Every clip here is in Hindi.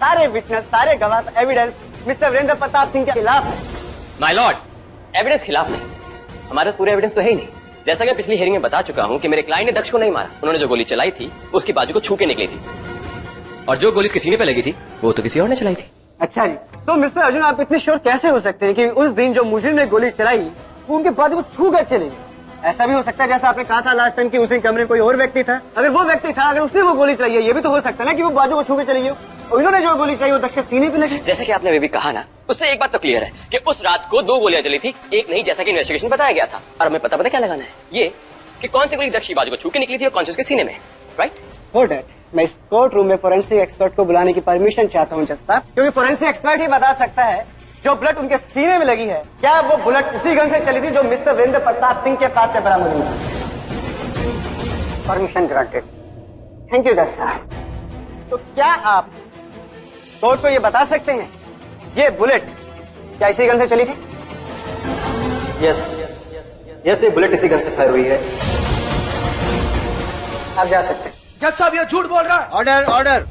सारे विटनेस, सारे गवाह, एविडेंस मिस्टर वीरेंद्र प्रताप सिंह के खिलाफ है। माय लॉर्ड, एविडेंस खिलाफ नहीं, हमारे पूरे एविडेंस तो है ही नहीं। जैसा कि पिछली हियरिंग में बता चुका हूं कि मेरे क्लाइंट ने दक्ष को नहीं मारा, उन्होंने जो गोली चलाई थी उसकी बाजू को छू के निकली थी, और जो गोली उसके सीने पे लगी थी वो तो किसी और ने चलाई थी। अच्छा जी, तो मिस्टर अर्जुन आप इतने श्योर कैसे हो सकते हैं कि उस दिन जो मुजरिम ने गोली चलाई वो उनके बाजू को छू कर चली? ऐसा भी हो सकता है जैसा आपने कहा था लास्ट टाइम कि उसी कमरे में कोई और व्यक्ति था, अगर वो व्यक्ति था, अगर उसने वो गोली चलाई है, ये भी तो हो सकता है ना कि वो बाजू को छू के चली गई और इन्होंने जो गोली चलाई वो दक्ष के सीने पे लगी। जैसा कि आपने अभी भी कहा ना, उससे एक बात तो क्लियर है कि उस रात को 2 गोलियां चली थी, एक नहीं, जैसा कि इन्वेस्टिगेशन बताया गया था। और हमें पता क्या लगाना है, ये कि कौन सी गोली दक्ष की बाजू को छू के निकली थी और कौन सी उसके सीने में, राइट? फॉर दैट मैं इस कोर्ट रूम में फोरेंसिक एक्सपर्ट को बुलाने की परमिशन चाहता हूँ जज साहब, क्योंकि फोरेंसिक एक्सपर्ट ही बता सकता है जो ब्लड उनके सीने में लगी है, क्या वो बुलेट उसी गन से चली थी जो मिस्टर वीरेंद्र प्रताप सिंह के पास से बरामद हुई। Permission granted. थैंक यू जज साहब। तो क्या आप कोर्ट को ये बता सकते हैं ये बुलेट क्या इसी गन से चली थी? यस, ये बुलेट इसी गन से फायर हुई है। आप जा सकते हैं। जज साहब ये झूठ बोल रहा है। Order order.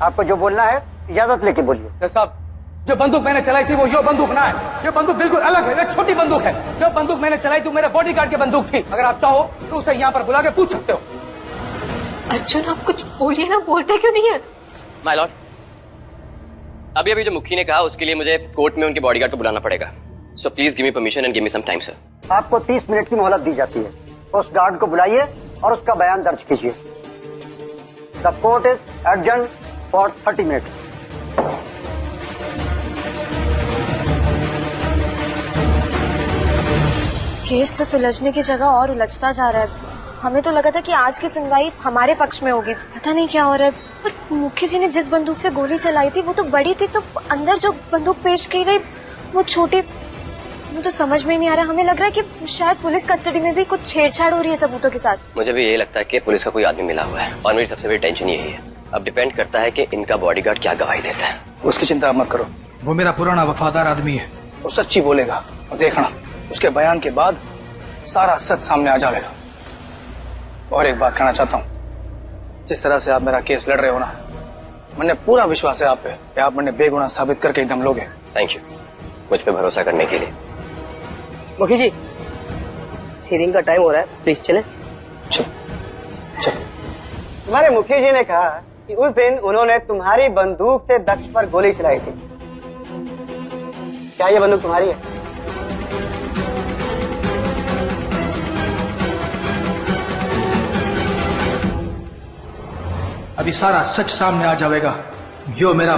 आपको जो बोलना है इजाजत लेके बोलिए। जज साहब जो बंदूक मैंने चलाई थी वो यो बंदूक ना है, ये बंदूक बिल्कुल अलग है, ये छोटी बंदूक है। जो बंदूक मैंने चलाई थी मेरे बॉडीगार्ड की बंदूक थी। अगर आप चाहो तो उसे यहाँ पर बुला के पूछ सकते हो। अर्जुन आप कुछ बोलिए ना, बोलते क्यों नहीं है? माय लॉर्ड, अभी अभी जो मुखी ने कहा उसके लिए मुझे कोर्ट में उनके बॉडीगार्ड को बुलाना पड़ेगा, so please give me permission and give me some time sir. आपको 30 मिनट की मोहलत दी जाती है, उस गार्ड को बुलाइए और उसका बयान दर्ज कीजिए। The court is adjourn for 30 minutes. Case तो सुलझने की जगह और उलझता जा रहा है। हमें तो लगा था कि आज की सुनवाई हमारे पक्ष में होगी, पता नहीं क्या हो रहा है। पर मुखी जी ने जिस बंदूक से गोली चलाई थी वो तो बड़ी थी, तो अंदर जो बंदूक पेश की गई वो छोटी। मुझे तो समझ में नहीं आ रहा, हमें लग रहा है कि शायद पुलिस कस्टडी में भी कुछ छेड़छाड़ हो रही है सबूतों के साथ। मुझे भी यही लगता है कि पुलिस का कोई आदमी मिला हुआ है, और मेरी सबसे बड़ी टेंशन यही है। अब डिपेंड करता है कि इनका बॉडीगार्ड क्या गवाही देता है। उसकी चिंता मत करो, वो मेरा पुराना वफादार आदमी है, वो सच्ची बोलेगा। और देखना उसके बयान के बाद सारा सच सामने आ जाएगा। और एक बात कहना चाहता हूँ, जिस तरह से आप मेरा केस लड़ रहे हो ना, मैंने पूरा विश्वास है आप पे कि आप मैंने बेगुनाह साबित करके एकदम लोगे। थैंक यू मुझ पे भरोसा करने के लिए। मुखी जी हियरिंग का टाइम हो रहा है, प्लीज चले। चल चल। तुम्हारे मुखी जी ने कहा कि उस दिन उन्होंने तुम्हारी बंदूक से दक्ष पर गोली चलाई थी, क्या ये बंदूक तुम्हारी है? अभी सारा सच सामने आ जाएगा। यो मेरा